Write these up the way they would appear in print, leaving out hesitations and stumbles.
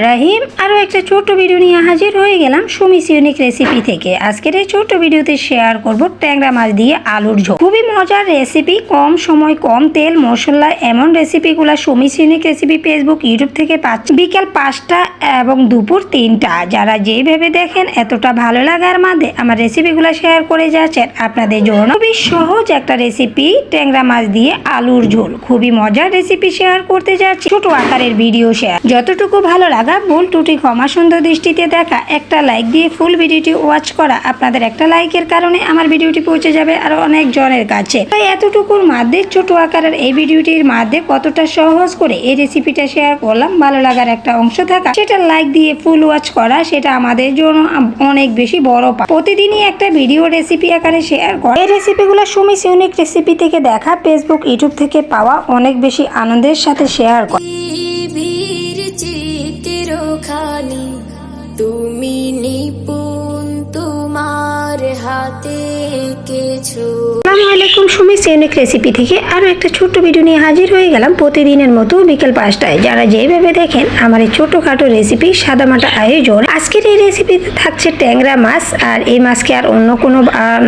রহিম আরও একটা ছোট্ট ভিডিও নিয়ে হাজির হয়ে গেলাম সুমিস ইউনিক রেসিপি থেকে। আজকের এই ছোট্ট ভিডিওতে শেয়ার করব ট্যাংরা মাছ দিয়ে আলুর ঝোল। খুবই মজার রেসিপি, কম সময় কম তেল মশলা। এমন রেসিপিগুলো Sumi's unique recipe Facebook YouTube থেকে পাচ্ছেন বিকাল 5টা এবং দুপুর 3টা। যারা যেভাবে দেখেন এতটা ভালো লাগার মধ্যে আমার রেসিপিগুলো শেয়ার করে যাচ্ছেন আপনাদের জন্য। খুবই সহজ একটা রেসিপি, ট্যাংরা মাছ দিয়ে আলুর ঝোল। খুবই মজার রেসিপি শেয়ার করতে যাচ্ছি, ছোট আকারের ভিডিও শেয়ার। যতটুকু ভালো লাগা ভুল ত্রুটি ক্ষমা সুন্দর দৃষ্টিতে দেখা, একটা লাইক দিয়ে ফুল ভিডিওটি ওয়াচ করা। আপনাদের একটা লাইকের কারণে আমার ভিডিওটি পৌঁছে যাবে আরো অনেক জনের কাছে। তাই এতটুকুর মধ্যে ছোট আকারের এই ভিডিওটির মধ্যে কতটা সহজ করে এই রেসিপিটা শেয়ার করলাম, ভালো লাগার একটা অংশ থাকা, সেটা লাইক দিয়ে ফুল ওয়াচ করা, সেটা আমাদের জন্য অনেক বেশি বড় পাওয়া। প্রতিদিনই একটা ভিডিও রেসিপি আকারে শেয়ার করা। এই রেসিপিগুলো সুমিস ইউনিক রেসিপি থেকে দেখা, ফেসবুক ইউটিউব থেকে পাওয়া, অনেক বেশি আনন্দের সাথে শেয়ার করা। তুমি নিপুণ তোমার হাতে কিছু। আসসালামু আলাইকুম, সুমিস ইউনিক রেসিপি থেকে আরো একটা ছোট্ট ভিডিও নিয়ে হাজির হয়ে গেলাম প্রতিদিনের মতো বিকেল 5টায়। যারা যেভাবে দেখেন আমার এই ছোটখাটো রেসিপি সাদামাটা আয়োজন। আজকের এই রেসিপিতে থাকছে ট্যাংরা মাছ। আর এই মাছকে আর অন্য কোনো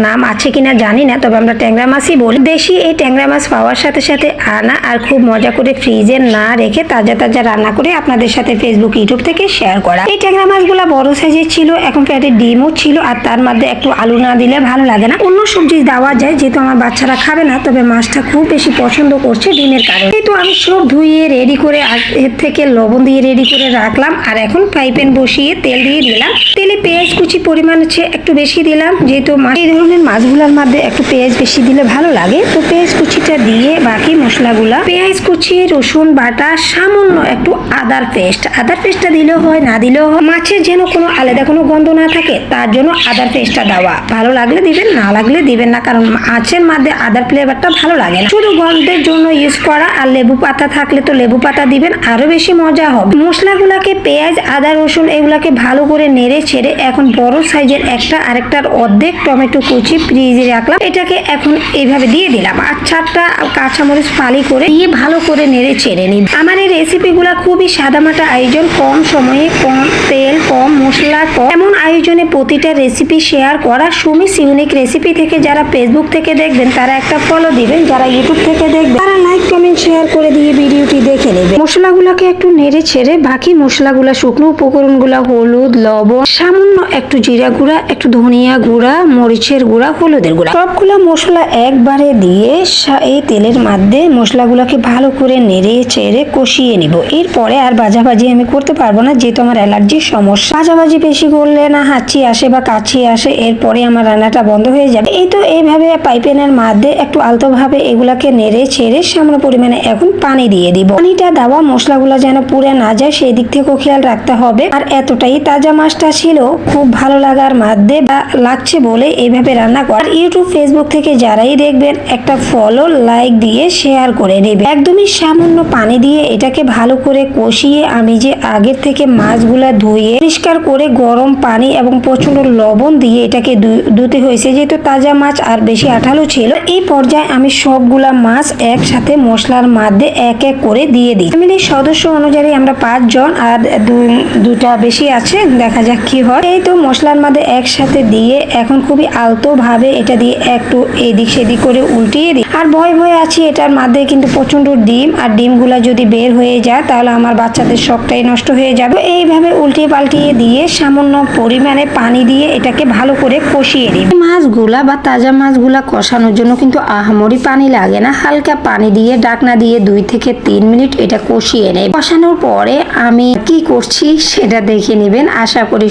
নাম আছে কিনা জানি না, তবে আমরা ট্যাংরা মাছই বলি। দেশি এই ট্যাংরা মাছ পাওয়ার সাথে সাথে আনা আর খুব মজা করে ফ্রিজে না রেখে তাজা তাজা রান্না করে আপনাদের সাথে ফেসবুক ইউটিউব থেকে শেয়ার করা। এই ট্যাংরা মাছগুলো বড় সাইজের ছিল, এখন প্যাটে ডিমও ছিল। আর তার মধ্যে একটু আলু না দিলে ভালো লাগে না। অন্য সবজি দেওয়া যায়, যেহেতু আমার বাচ্চারা খাবে না, তবে মাছটা খুব বেশি পছন্দ করছে ডিমের কারণে। তো আমি সব ধুয়ে রেডি করে এর থেকে লবণ দিয়ে রেডি করে রাখলাম। আর এখন ফ্রাই প্যান বসিয়ে তেল দিয়ে দিলাম। তেলে পেঁয়াজ কুচি পরিমাণ হচ্ছে একটু বেশি দিলাম, যেহেতু এই ধরনের মাছগুলোর মধ্যে একটু পেঁয়াজ বেশি দিলে ভালো লাগে। তো পেঁয়াজ কুচিটা দিয়ে বাকি মশলাগুলা, পেঁয়াজ কুচি, রসুন বাটা, সামান্য একটু আদার পেস্টটা দিলেও হয়, না দিলেও হয়। মাছের যেন কোনো আলাদা কোনো গন্ধ না থাকে তার জন্য আদার পেস্টটা দেওয়া। ভালো লাগলে দিবেন, না লাগলে দিবেন না, কারণ মাছের মধ্যে আদার ফ্লেভারটা ভালো লাগে না। শুধু গন্ধের জন্য ইউজ করা। আর লেবু পাতা থাকলে তো লেবু পাতা দিবেন, আরো বেশি মজা হবে। মশলাগুলাকে পেঁয়াজ আদা রসুন এগুলাকে ভালো করে নেড়ে ছেড়ে এখন বড় সাইজের একটা আরেকটার অর্ধেক টমেটো কুচি ফ্রিজে রাখলাম, এটাকে এখন এইভাবে দিয়ে দিলাম। আর 4টা কাঁচামরিচ ফালি করে দিয়ে ভালো করে নেড়ে ছেড়ে নিই। আমার এই রেসিপিগুলা খুবই সাদামাটা আয়োজন, কম সময়ে কম তেল কম মশলা কম, এমন আয়োজনে প্রতিটা রেসিপি শেয়ার করা। সুমিস ইউনিক রেসিপি থেকে যারা ফেসবুক থেকে দেখবেন তারা একটা ফলো দিবেন, যারা ইউটিউব থেকে দেখবেন তারা লাইক কমেন্ট শেয়ার করে দিয়ে ভিডিওটি দেখে নেবেন। মশলাগুলোকে একটু নেড়ে ছেড়ে বাকি মশলাগুলা, শুকনো উপকরণগুলা, হলুদ লবণ, সামান্য একটু জিরা গুঁড়া, একটু ধনিয়া গুঁড়া, মরিচের গুঁড়া, হলুদের গুঁড়া, সবগুলা মশলা একবারে দিয়ে এই তেলের মধ্যে মশলাগুলোকে ভালো করে নেড়ে চেড়ে কষিয়ে নিব। এরপরে আর ভাজাভাজি আমি করতে পারবো না, যেহেতু আমার অ্যালার্জির সমস্যা। ভাজাভাজি বেশি করলে না হাঁচি আসে বা কাছি আসে, এরপরে আমার রান্নাটা বন্ধ হয়ে যাবে। এই তো এইভাবে পাইপেনের মধ্যে একটু আলতো ভাবে এগুলাকে নেড়ে ছেড়ে সামান্য পরিমাণে এখন পানি দিয়ে দিব। পানিটা দেওয়া মশলাগুলো যেন পুড়ে না যায় সেই দিক থেকেও খেয়াল রাখতে হবে। আর এতটাই তাজা মাছটা ছিল, খুব ভালো লাগার মধ্যে লাগছে বলে এইভাবে রান্না কর। আর ইউটিউব ফেসবুক থেকে যারাই দেখবেন একটা ফলো লাইক দিয়ে শেয়ার করে নেবে। একদমই সামান্য পানি দিয়ে এটাকে ভালো করে কষিয়ে আমি যে আগের থেকে মাছগুলা ধুয়ে পরিষ্কার করে গরম পানি এবং প্রচন্ড লবণ দিয়ে এটাকে ধুতে হয়েছে, যেহেতু তাজা মাছ আর বেশি আঠালো ছিল। এই পর্যায়ে আমি সবগুলা মাছ একসাথে মশলার মধ্যে এক এক করে দিয়ে দিই। ফ্যামিলির সদস্য অনুযায়ী আমরা 5 জন, আর দুটা বেশি আছে, দেখা যাক কি হয়। এই তো মশলার মধ্যে একসাথে দিয়ে এখন খুবই আলতো ভাবে এটা দিয়ে একটু এদিক সেদিক করে উল্টিয়ে দিই। আর ভয় আছি এটার মধ্যে কিন্তু প্রচন্ড ডিম, আর ডিমগুলা যদি বের হয়ে যায় তাহলে আমার বাচ্চাদের শখটাই নষ্ট হয়ে যাবে। এইভাবে উল্টিয়ে পাল্টিয়ে দিয়ে সামান্য পরিমাণে পানি দিয়ে এটাকে ভালো করে কষিয়ে দিই। মাছগুলা বা তাজা মাছগুলা কষানোর জন্য কিন্তু আহামরি পানি লাগে না, হালকা পানি দিয়ে ঢাকনা দিয়ে 2 থেকে 3 মিনিট এটা কষিয়ে নেই। কষানোর পরে আমি কি করছি সেটা দেখে নেবেন। আশা করি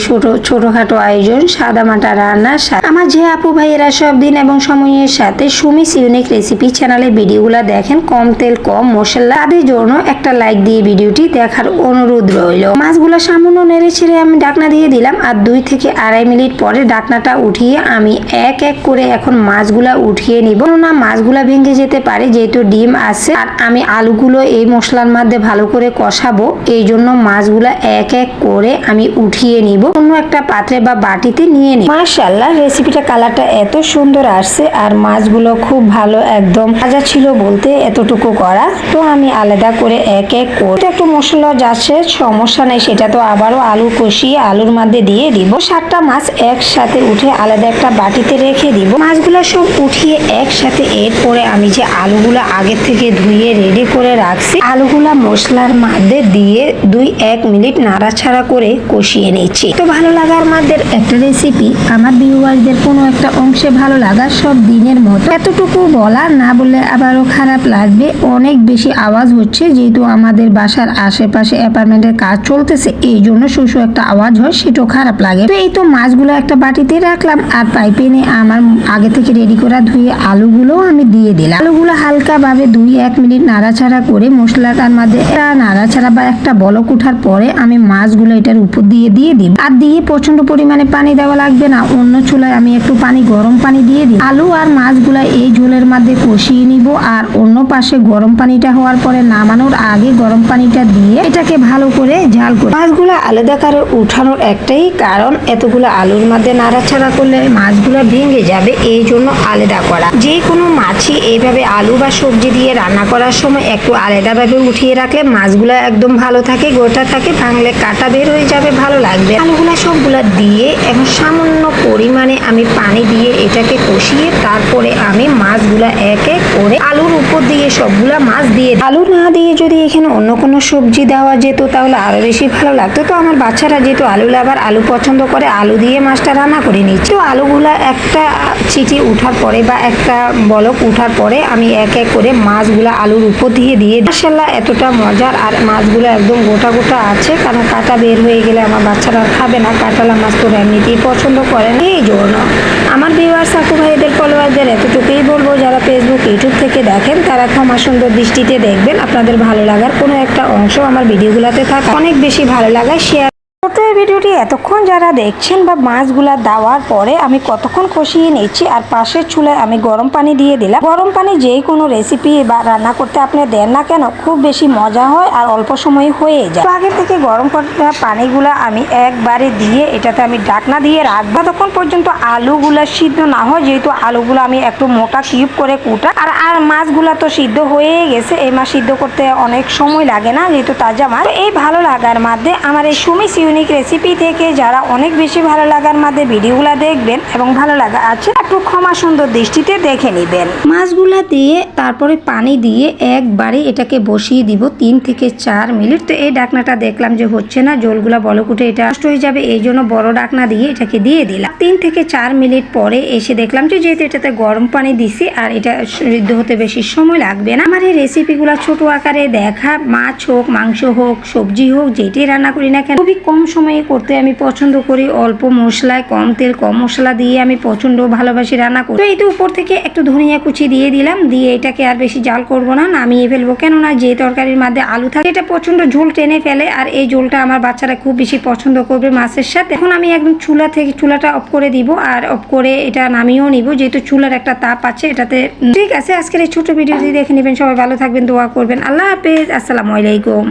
ছোটখাটো আয়োজন সাদামাটা রান্না। আমার যে আপু ভাইয়েরা সব দিন এবং সময়ের সাথে সুমিস ইউনিক রেসিপি চ্যানেলে ভিডিওগুলো দেখেন, কম তেল কম মশলা, তাদের জন্য একটা লাইক দিয়ে ভিডিওটি দেখার অনুরোধ রইল। মাছগুলো সামান্য নেড়ে ছেড়ে আমি ঢাকনা দিয়ে দিলাম। আর 2 থেকে 2.5 মিনিট পরে ঢাকনাটা উঠিয়ে আমি এক এক করে এখন মাছগুলা উঠিয়ে নিব, না মাছগুলা ভেঙে যেতে পারে যেহেতু ডিম আছে। আর আমি আলুগুলো এই মশলার মধ্যে ভালো করে কষাবো, এই জন্য মাছগুলা এক এক করে আমি উঠিয়ে নিব, অন্য একটা পাত্রে বা বাটিতে নিয়ে নিব। মাশাআল্লাহ, রেসিপিটা কালারটা এত সুন্দর আসছে আর মাছগুলো খুব ভালো একদম তাজা ছিল বলতে এতটুকু করা। তো আমি আলাদা করে এক এক করে একটু মশলা যাচ্ছে, সমস্যা নেই, সেটা তো আবারও আলু কষিয়ে আলুর মধ্যে দিয়ে দিব। 7টা মাছ একসাথে উঠে আলাদা একটা বাটিতে রেখে দিব। মাছগুলো সব উঠিয়ে একসাথে এরপরে আমি যে আলুগুলো আগে থেকে ধুয়ে রেডি করে রাখছি, আলুগুলা মশলার মধ্যে দিয়ে 2-1 মিনিট নাড়াচাড়া করে কষিয়ে নিচ্ছি। তো ভালো লাগার মধ্যে একটা রেসিপি, আমার ভিউয়ারদের কোনো একটা অংশে ভালো লাগা সব দিনের মতো, এতটুকু বলা না বললে আবারও খারাপ লাগবে। অনেক বেশি আওয়াজ হচ্ছে যেহেতু আমাদের বাসার আশেপাশে অ্যাপার্টমেন্টের কাজ চলতেছে, এই জন্য শুশু একটা আওয়াজ হয়, সেটাও খারাপ লাগে। তো এই তো মাছগুলো একটা বাটিতে রাখলাম আর পাইপেনে আমার আগে থেকে রেডি করা ধুয়ে আলুগুলো আমি দিয়ে দিলাম। আলুগুলো হালকা ভাবে 2-1 মিনিট নাড়াচাড়া করে মশলাটার মধ্যে নাড়াচাড়া বা একটা বলক ওঠার পরে আমি মাছগুলো এটার উপর দিয়ে দিব। আর দিয়ে প্রচন্ড পরিমাণে পানি দেওয়া লাগবে না, অন্য চুলায় আমি একটু পানি গরম পানি দিয়ে দিই। আলু আর মাছগুলা এই ঝোলের মধ্যে কষিয়ে নিব আর অন্য পাশে গরম পানিটা হওয়ার পরে নামানোর আগে গরম পানিটা দিয়ে এটাকে ভালো করে ঝাল করে মাছগুলো আলাদা করে উঠানোর একটাই কারণ, এতগুলো আলুর মধ্যে নাড়াচাড়া করলে মাছগুলো ভেঙে যাবে, এই জন্য আলাদা করা। যে কোনো মাছই এইভাবে আলু বা সবজি দিয়ে রান্না করার সময় একটু আলাদাভাবে উঠিয়ে রাখলে মাছগুলো একদম ভালো থাকে, গোটা থাকে, ভাঙলে কাটা বের হয়ে যাবে, ভালো লাগবে। আলুগুলো সবগুলা দিয়ে এখন সামান্য পরিমাণে আমি পানি দিয়ে এটাকে কষিয়ে তারপরে আমি মাছগুলা এক এক করে আলুর উপর দিয়ে সবগুলা মাছ দিয়ে, আলু না দিয়ে যদি এখানে অন্য কোনো সবজি দেওয়া যেত তাহলে আরো বেশি ভালো লাগতো। তো আমার বাচ্চারা যেহেতু আলু লাভার, আলু পছন্দ করে, আলু দিয়ে মাছটা রান্না করে নিচ্ছি। তো আলুগুলা একটা চিটি উঠার পরে বা একটা বলক উঠার পরে আমি এক এক করে মাছগুলা আলুর উপর দিয়ে মাশাআল্লাহ এতটা মজার। আর মাছগুলো একদম গোটা গোটা আছে, কারণ কাটা বের হয়ে গেলে আমার বাচ্চারা খাবে না, কাটালা মাছ তো এমনিতেই পছন্দ করে না। এই জন্য আমার ভিউয়ার্স আপু ভাইদের ফলোয়ারদের এতটুকুই বলবো, যারা ফেসবুক ইউটিউব থেকে দেখেন তারা ক্ষমা সুন্দর দৃষ্টিতে দেখবেন। আপনাদের ভালো লাগার কোনো একটা অংশ আমার ভিডিওগুলোতে থাকা অনেক বেশি ভালো লাগায় শেয়ার। ছোট এই ভিডিওটি এতক্ষণ যারা দেখছেন বা মাছগুলা দেওয়ার পরে আমি কতক্ষণ কষিয়ে নিচ্ছি আর পাশের চুলায় আমি গরম পানি দিয়ে দিলাম। গরম পানি যেই কোনো রেসিপি বা রান্না করতে আপনি দেন না কেন খুব বেশি মজা হয় আর অল্প সময় হয়ে যায়। তো আগে থেকে গরম করা পানিগুলা আমি একবারে দিয়ে এটাতে আমি ঢাকনা দিয়ে রাখবো ততক্ষণ পর্যন্ত আলুগুলা সিদ্ধ না হয়, যেহেতু আলুগুলো আমি একটু মোটা কিউব করে কুটা। আর মাছগুলা তো সিদ্ধ হয়ে গেছে, এই মাছ সিদ্ধ করতে অনেক সময় লাগে না যেহেতু তাজা মাছ। এই ভালো লাগার মধ্যে আমার এই সুমিস ইউনিক রেসিপি থেকে যারা অনেক বেশি ভালো লাগার মধ্যে ভিডিওগুলো দেখবেন এবং ভালো লাগা আছে একটু ক্ষমা সুন্দর দৃষ্টিতে দেখে নেবেন। মাছগুলা দিয়ে তারপরে পানি দিয়ে একবারে এটাকে বসিয়ে দিব 3 থেকে 4 মিনিট। তো এই ডাকনাটা দেখলাম যে হচ্ছে না, জলগুলা বলক উঠে এটা নষ্ট হয়ে যাবে, এই জন্য বড় ডাকনা দিয়ে এটাকে দিয়ে দিলাম। 3 থেকে 4 মিনিট পরে এসে দেখলাম যে যেহেতু এটাতে গরম পানি দিছি আর এটা সিদ্ধ হতে বেশি সময় লাগবে না। আমার এই রেসিপিগুলো ছোট আকারে দেখা, মাছ হোক, মাংস হোক, সবজি হোক, যেটাই রান্না করি না কেন খুবই কম সময়ে করতে আমি পছন্দ করি। অল্প মশলায়, কম তেল, কম মশলা দিয়ে আমি প্রচন্ড ভালোবাসি রান্না করি। তো এই তো উপর থেকে একটু ধনিয়া কুচি দিয়ে দিলাম, দিয়ে এটাকে আর বেশি জাল করব না, নামিয়ে ফেলবো। কেননা যে তরকারির মধ্যে আলু থাকে এটা প্রচন্ড ঝোল টেনে ফেলে আর এই ঝোলটা আমার বাচ্চারা খুব বেশি পছন্দ করবে মাছের সাথে। এখন আমি একদম চুলাটা অফ করে দিব আর অফ করে এটা নামিয়েও নিব, যেহেতু চুলার একটা তাপ আছে এটাতে। ঠিক আছে, আজকের এই ছোট ভিডিওটি দেখে নেবেন। সবাই ভালো থাকবেন, দোয়া করবেন। আল্লাহ হাফেজ, আসসালামু আলাইকুম।